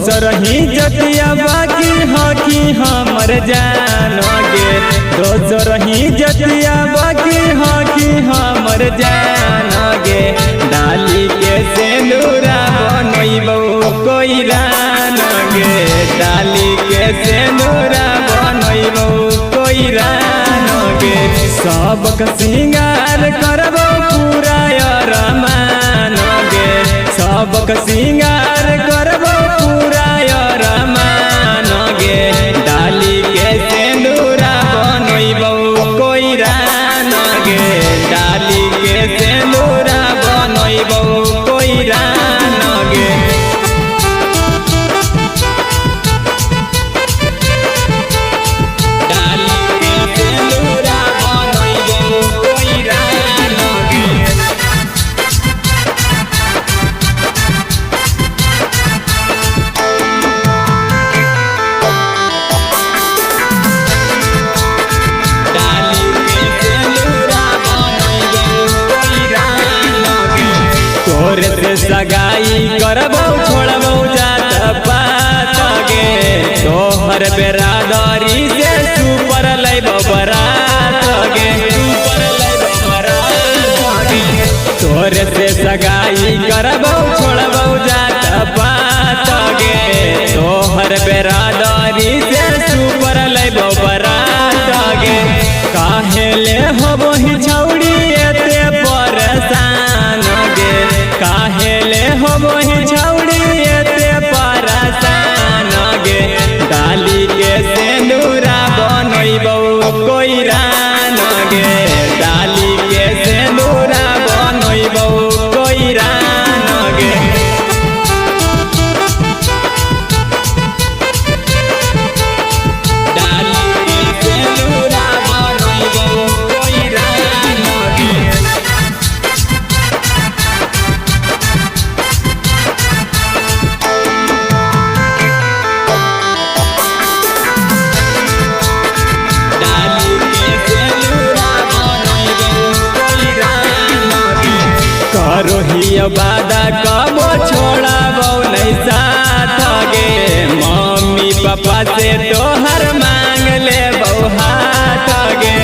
दोसर ही जतिया बाकी हकी हमर जानगे दोसर ही जतिया बाकी हकी हमर जानगे डाली के सेनुरा बनैबौ कोई रानगे डाली के सेनुरा बनैबौ कोई रानगे सबक सिंगार करबो पूरा रमानगे सबक सिंगार करबो पूरा रमानगे डाली के सेनुरा बनैबौ कोई रानगे डाली के सेनुरा बनैबौ कोई रानगे तोरे से सगाई करबौ छोड़बौ जात पात गे तोहर बेरादरी से सुपर लैबौ बरात गे सुपर लैबौ बरात गे तोरे से सगाई करबौ छोड़बौ जात पात गे तोहर बेरादरी से सुपर लैबौ बरात गे काहे ले होबो ही छौड़ी एते परेशान गे काहे ले होबो ही छौड़ी एते परेशान गे डाली के सेनुरा बनैबौ कोई रान गे डाली के सेनुरा बनैबौ कोई रान गे डाली के सेनुरा बनैबौ कोई रान गे करोही वादा कबो छोड़बौ नहीं साथ गे मम्मी पापा से तोहर मांग लेबौ हाथ गे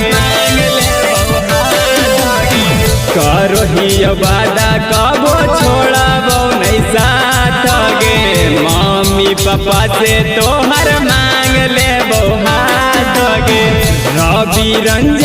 करोही वादा कबो छोड़बौ नहीं साथ गे मम्मी पापा से तोहर मांग लेबौ हाथ गे रवि रंजन